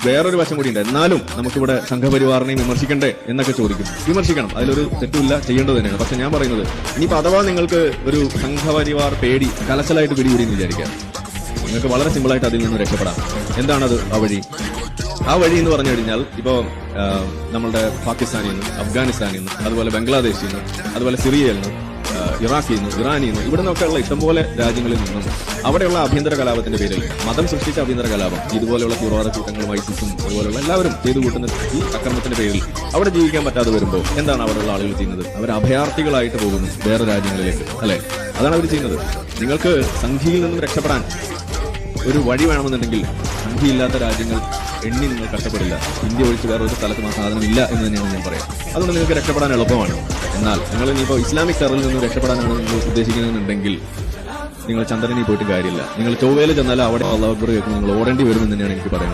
വേറൊരു വശം കൂടിയുണ്ട്. എന്നാലും നമുക്കിവിടെ സംഘപരിവാറിനെയും വിമർശിക്കണ്ടേ എന്നൊക്കെ ചോദിക്കും. വിമർശിക്കണം, അതിലൊരു തെറ്റുമില്ല, ചെയ്യേണ്ടത് തന്നെയാണ്. പക്ഷെ ഞാൻ പറയുന്നത്, ഇനിയിപ്പോൾ അഥവാ നിങ്ങൾക്ക് ഒരു സംഘപരിവാർ പേടി കലശലായിട്ട് പിടികൂടിയെന്ന് വിചാരിക്കാം, നിങ്ങൾക്ക് വളരെ സിമ്പിളായിട്ട് അതിൽ നിന്ന് രക്ഷപ്പെടാം. എന്താണത് ആ വഴി? ആ വഴി എന്ന് പറഞ്ഞു കഴിഞ്ഞാൽ, ഇപ്പോൾ നമ്മളുടെ പാകിസ്ഥാനിൽ നിന്ന്, അഫ്ഗാനിസ്ഥാനിൽ നിന്ന്, അതുപോലെ ബംഗ്ലാദേശിൽ നിന്ന്, അതുപോലെ സിറിയയിൽ നിന്ന്, ഇറാഖിൽ നിന്ന്, ഇറാനിൽ നിന്ന്, ഇവിടെ നിന്നൊക്കെയുള്ള ഇഷ്ടംപോലെ രാജ്യങ്ങളിൽ നിന്നും അവിടെയുള്ള ആഭ്യന്തര കലാപത്തിന്റെ പേരിൽ, മതം സൃഷ്ടിച്ച ആഭ്യന്തര കലാപം, ഇതുപോലെയുള്ള തീവ്രവാദ കൂട്ടങ്ങളും ഐസിസും അതുപോലെയുള്ള എല്ലാവരും ചെയ്തു കൂട്ടുന്ന ഈ അക്രമത്തിന്റെ പേരിൽ അവിടെ ജീവിക്കാൻ പറ്റാതെ വരുമ്പോൾ എന്താണ് അവിടെയുള്ള ആളുകൾ ചെയ്യുന്നത്? അവർ അഭയാർത്ഥികളായിട്ട് പോകുന്നു വേറെ രാജ്യങ്ങളിലേക്ക്, അല്ലെ? അതാണ് അവർ ചെയ്യുന്നത്. നിങ്ങൾക്ക് സംഖ്യയിൽ നിന്നും രക്ഷപ്പെടാൻ ഒരു വഴി വേണമെന്നുണ്ടെങ്കിൽ സംഖ്യയില്ലാത്ത രാജ്യങ്ങൾ എണ്ണി നിങ്ങൾ കഷ്ടപ്പെടില്ല. ഇന്ത്യ ഒഴിച്ച് വേറെ ഒരു സ്ഥലത്തും ആ സാധനം ഇല്ല എന്ന് തന്നെയാണ് ഞാൻ പറയാം. അതുകൊണ്ട് നിങ്ങൾക്ക് രക്ഷപ്പെടാൻ എളുപ്പമാണ്. എന്നാൽ നിങ്ങൾ ഇനിയിപ്പോൾ ഇസ്ലാമിക് ടെററിൽ നിന്ന് രക്ഷപ്പെടാനാണ് നിങ്ങൾ ഉദ്ദേശിക്കുന്നതെന്നുണ്ടെങ്കിൽ നിങ്ങൾ ചന്ദ്രനിൽ പോയിട്ട് കാര്യമില്ല. നിങ്ങൾ ചൊവ്വയിൽ ചെന്നാൽ അവിടെ അല്ലാഹു അക്ബർ കേൾക്കുമ്പോൾ നിങ്ങൾ ഓടേണ്ടി വരുമെന്ന് തന്നെയാണ് എനിക്ക് പറയുന്നത്.